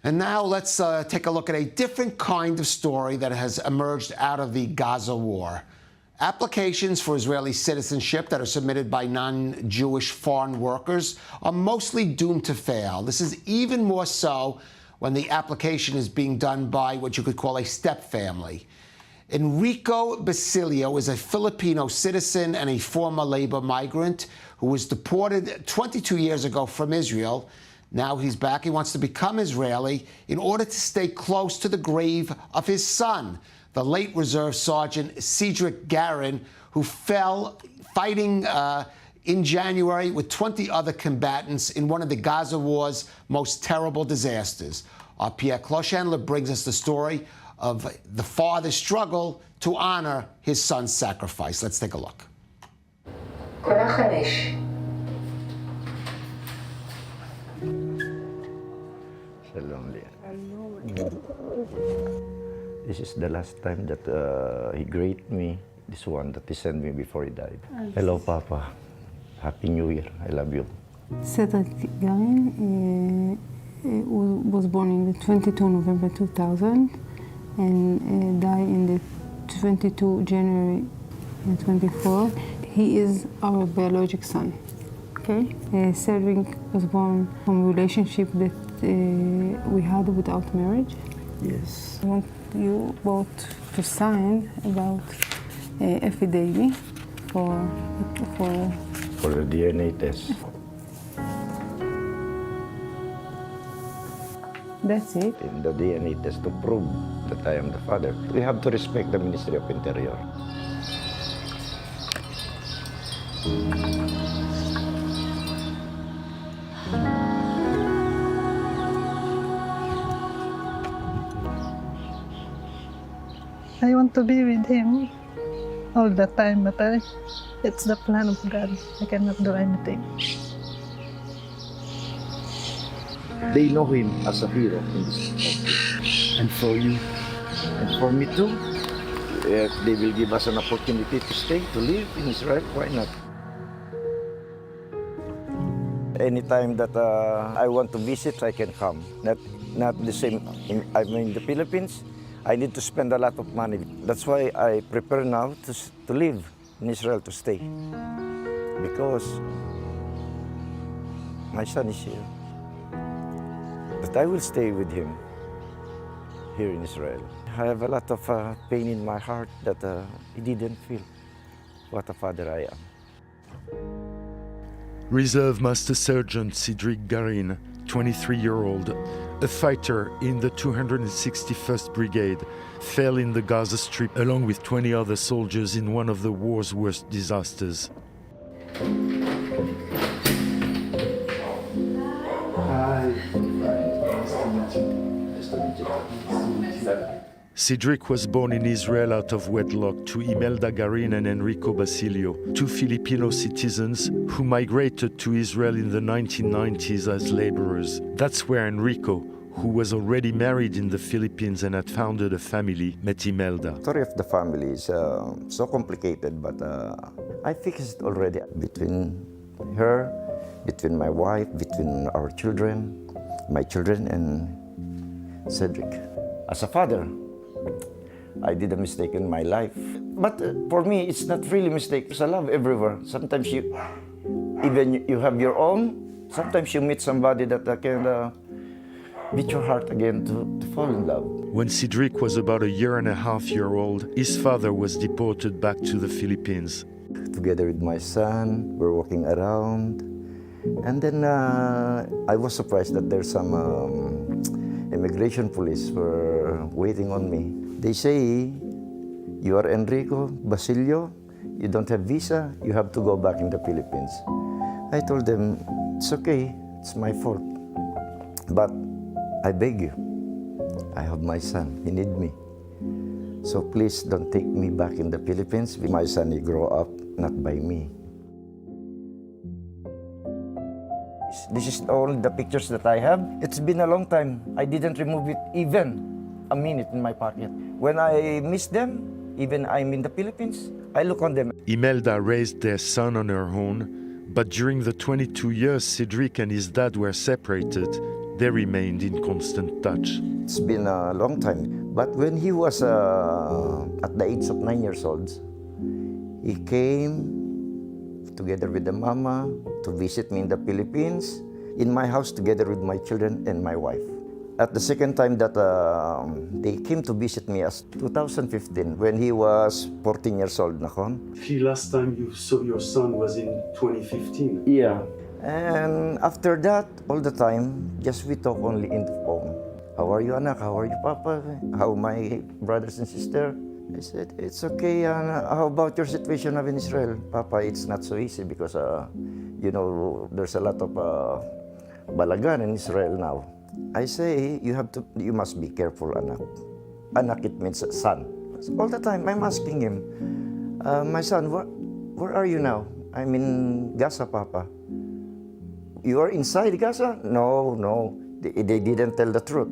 And now let's take a look at a different kind of story that has emerged out of the Gaza war. Applications for Israeli citizenship that are submitted by non-Jewish foreign workers are mostly doomed to fail. This is even more so when the application is being done by what you could call a step family. Enrico Basilio is a Filipino citizen and a former labor migrant who was deported 22 years ago from Israel. Now he's back. He wants to become Israeli in order to stay close to the grave of his son, the late Reserve Sergeant Cedric Garin, who fell fighting in January with 20 other combatants in one of the Gaza war's most terrible disasters. Our Pierre Klochendler brings us the story of the father's struggle to honor his son's sacrifice. Let's take a look. This is the last time that he greeted me, this one that he sent me before he died. Hello, Papa. Happy New Year. I love you. Cedric Garin was born in the 22 November 2000 and died in the 22 January 24. He is our biologic son. Okay? Cedric was born from a relationship that we had without marriage. Yes. I want you both to sign about affidavit for the DNA test. That's it. In the DNA test to prove that I am the father. We have to respect the Ministry of Interior. I want to be with him all the time, but it's the plan of God. I cannot do anything. They know him as a hero in this country. And for you, and for me too, if they will give us an opportunity to stay, to live in Israel, why not? Anytime that I want to visit, I can come. Not the same, I'm in the Philippines. I need to spend a lot of money. That's why I prepare now to live in Israel, to stay. Because my son is here. But I will stay with him here in Israel. I have a lot of pain in my heart that he didn't feel what a father I am. Reserve Master Sergeant Cedric Garin, 23-year-old, a fighter in the 261st Brigade, fell in the Gaza Strip along with 20 other soldiers in one of the war's worst disasters. Cydrick was born in Israel out of wedlock to Imelda Garin and Enrico Basilio, two Filipino citizens who migrated to Israel in the 1990s as laborers. That's where Enrico, who was already married in the Philippines and had founded a family, met Imelda. The story of the family is so complicated, but I fixed it already between her, between my wife, between our children, my children, and Cedric. As a father, I did a mistake in my life. But for me, it's not really a mistake. There's a love everywhere. Sometimes even you have your own, sometimes you meet somebody that can beat your heart again to fall in love. When Cydric was about a year and a half old, his father was deported back to the Philippines. Together with my son, we're walking around. And then I was surprised that there's some immigration police were waiting on me. They say, you are Enrico Basilio, you don't have visa, you have to go back in the Philippines. I told them, it's okay, it's my fault. But I beg you, I have my son, he needs me. So please don't take me back in the Philippines. My son, he grow up not by me. This is all the pictures that I have. It's been a long time. I didn't remove it even a minute in my pocket. When I miss them, even I'm in the Philippines, I look on them. Imelda raised their son on her own, but during the 22 years Cedric and his dad were separated, they remained in constant touch. It's been a long time. But when he was at the age of 9 years old, he came together with the mama to visit me in the Philippines, in my house together with my children and my wife. At the second time that they came to visit me as 2015, when he was 14 years old. The last time you saw your son was in 2015. Yeah. And after that, all the time, just we talk only in the phone. How are you, anak? How are you, papa? How my brothers and sister? I said, it's okay. How about your situation in Israel? Papa, it's not so easy because, you know, there's a lot of balagan in Israel now. I say, you must be careful, anak. Anak, it means son. All the time, I'm asking him, my son, where are you now? I'm in Gaza, Papa. You are inside Gaza? No. They didn't tell the truth.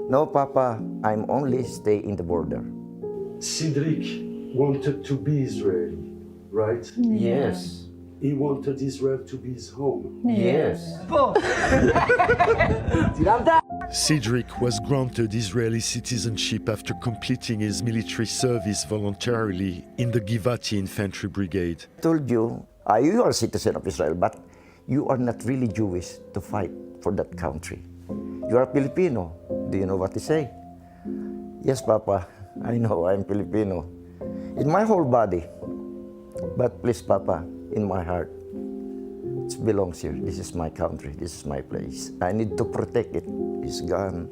No, Papa, I'm only stay in the border. Cydrick wanted to be Israeli, right? Yes. He wanted Israel to be his home. Yes. Cedric was granted Israeli citizenship after completing his military service voluntarily in the Givati Infantry Brigade. I told you, you are a citizen of Israel, but you are not really Jewish to fight for that country. You are Filipino. Do you know what to say? Yes, Papa, I know I'm Filipino. In my whole body. But please, Papa, in my heart, it belongs here. This is my country. This is my place. I need to protect it. He's gone,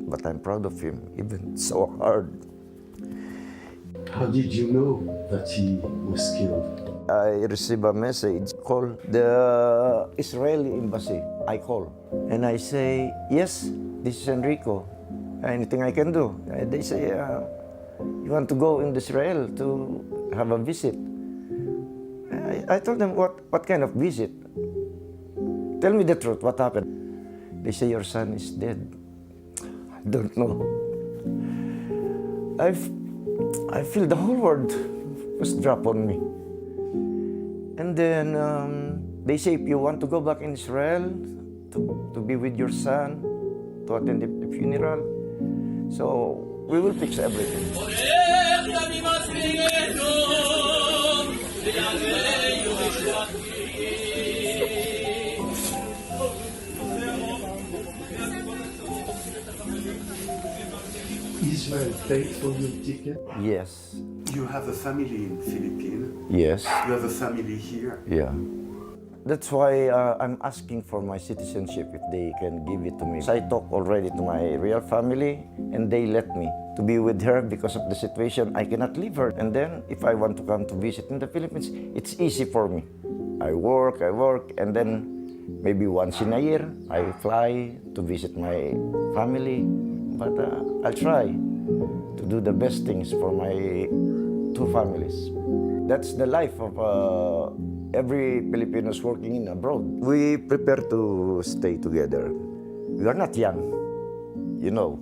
but I'm proud of him, even so hard. How did you know that he was killed? I received a message called the Israeli embassy. I call and I say, yes, this is Enrico. Anything I can do? They say, you want to go in Israel to have a visit? I told them, what kind of visit? Tell me the truth, what happened? They say, your son is dead. I don't know. I feel the whole world was dropped on me. And then they say, if you want to go back in Israel to be with your son, to attend the funeral, so we will fix everything. Israel paid for your ticket? Yes. You have a family in Philippines. Yes. You have a family here. Yeah. That's why I'm asking for my citizenship if they can give it to me. I talked already to my real family and they let me to be with her because of the situation. I cannot leave her. And then if I want to come to visit in the Philippines, it's easy for me. I work, and then maybe once in a year, I fly to visit my family. But I'll try to do the best things for my two families. That's the life of every Filipinos working in abroad. We prepare to stay together. We are not young, you know.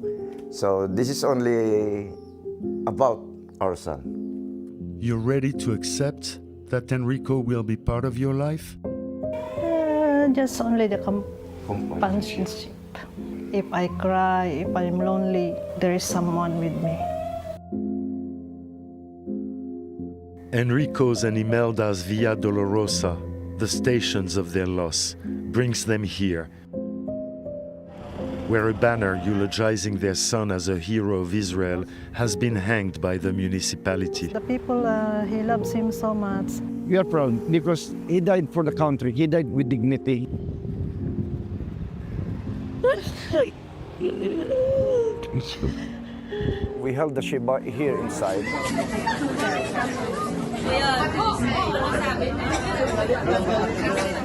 So this is only about our son. You're ready to accept that Enrico will be part of your life? Just only the companionship. If I cry, if I'm lonely, there is someone with me. Enrico's and Imelda's Via Dolorosa, the stations of their loss, brings them here, where a banner eulogizing their son as a hero of Israel has been hanged by the municipality. The people, he loves him so much. We are proud because he died for the country. He died with dignity. We held the Shiba here inside.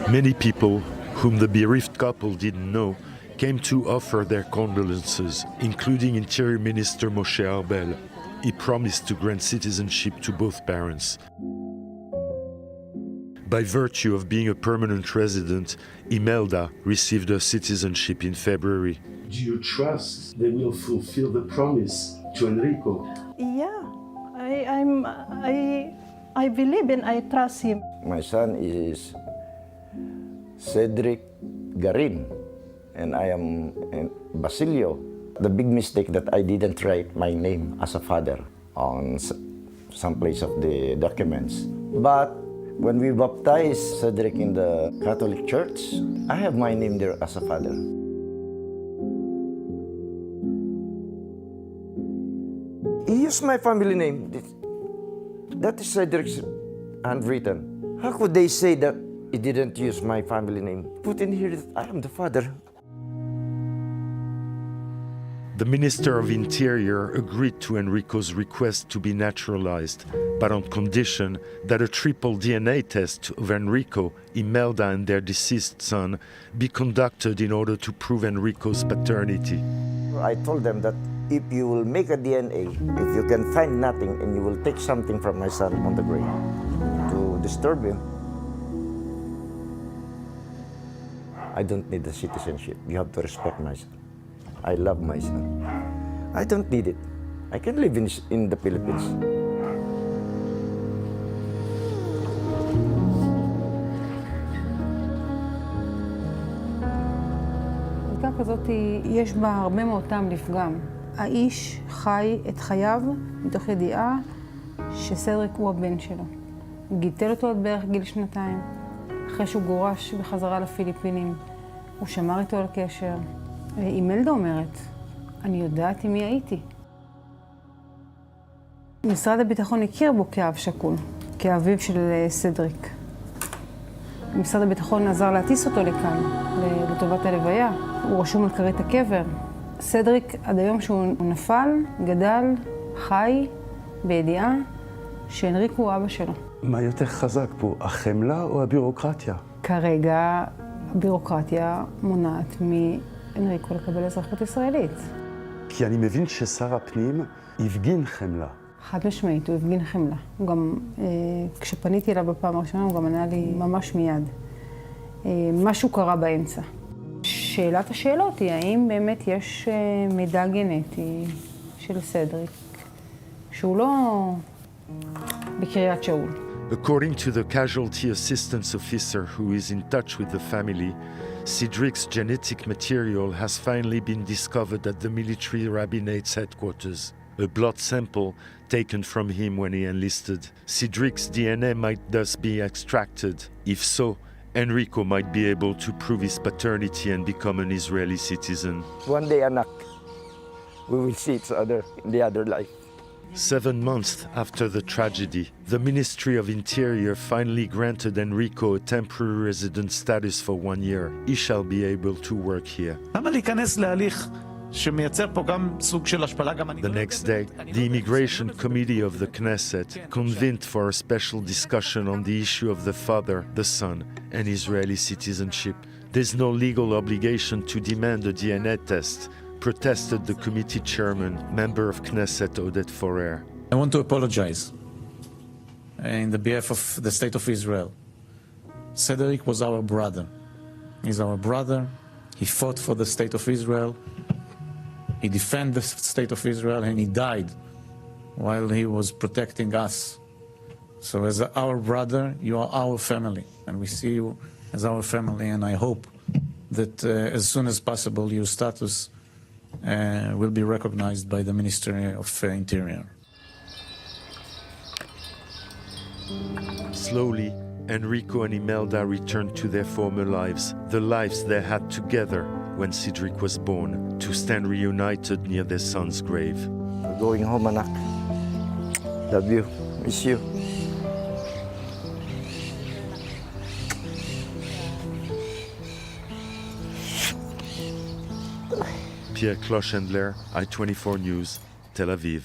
Many people, whom the bereaved couple didn't know, came to offer their condolences, including Interior Minister Moshe Arbel. He promised to grant citizenship to both parents. By virtue of being a permanent resident, Imelda received her citizenship in February. Do you trust they will fulfill the promise to Enrico? Yeah, I believe and I trust him. My son is Cedric Garin. and I am Basilio. The big mistake that I didn't write my name as a father on some place of the documents. But when we baptized Cedric in the Catholic Church, I have my name there as a father. He used my family name. That is Cedric's handwritten. How could they say that he didn't use my family name? Put in here that I am the father. The Minister of Interior agreed to Enrico's request to be naturalized, but on condition that a triple DNA test of Enrico, Imelda, and their deceased son be conducted in order to prove Enrico's paternity. I told them that if you will make a DNA, if you can find nothing and you will take something from my son on the grave to disturb him, I don't need the citizenship. You have to respect my son. I love my son. I don't need it. I can live in the Philippines. בדיקה כזאת יש בה הרבה מאוד טעם לפגם. האיש חי את חייו מתוך ידיעה שסדריק הוא הבן שלו. הוא גידל אותו עד בערך גיל 2. אחרי שהוא גורש בחזרה לפיליפינים, הוא שמר איתו על קשר. אימלדה אומרת, אני יודעת עם מי הייתי. משרד הביטחון הכיר בו כאב שכול, כאביו של סדריק. משרד הביטחון עזר להטיס אותו לכאן, לטובת הלוויה. הוא רשום על כרית הקבר. סדריק, עד היום שהוא נפל, גדל, חי, בידיעה שאנריקו הוא אבא שלו. מה יותר חזק פה, החמלה או הבירוקרטיה? כרגע הבירוקרטיה מונעת מאנריקו לקבל אזרחות ישראלית. כי אני מבין ששר הפנים הפגין חמלה. חד משמעית, הוא הפגין חמלה. הוא גם, כשפניתי אליו בפעם הראשונה, הוא גם ענה לי ממש מיד. משהו קרה באמצע. שאלת השאלות היא, האם באמת יש מידע גנטי של סדריק, שהוא לא בקריית שאול. According to the casualty assistance officer who is in touch with the family, Cydrick's genetic material has finally been discovered at the military rabbinate's headquarters. A blood sample taken from him when he enlisted. Cydrick's DNA might thus be extracted. If so, Enrico might be able to prove his paternity and become an Israeli citizen. One day, anak, we will see each other in the other life. 7 months after the tragedy, the Ministry of Interior finally granted Enrico a temporary resident status for 1 year. He shall be able to work here. למה להיכנס להליך שמייצר פה גם סוג של השפלה גם אני... The next day, the Immigration Committee of the Knesset convened for a special discussion on the issue of the father, the son, and Israeli citizenship. There's no legal obligation to demand a DNA test, protested the committee chairman, member of Knesset Oded Forer. I want to apologize in the behalf of the State of Israel. Cedric was our brother. He's our brother. He fought for the State of Israel. He defended the State of Israel and he died while he was protecting us. So as our brother, you are our family and we see you as our family, and I hope that as soon as possible your status will be recognized by the Ministry of Interior. Slowly, Enrico and Imelda returned to their former lives, the lives they had together when Cydrick was born, to stand reunited near their son's grave. We're going home, anak. Love you. Miss you. Pierre Klochendler, I-24 News, Tel Aviv.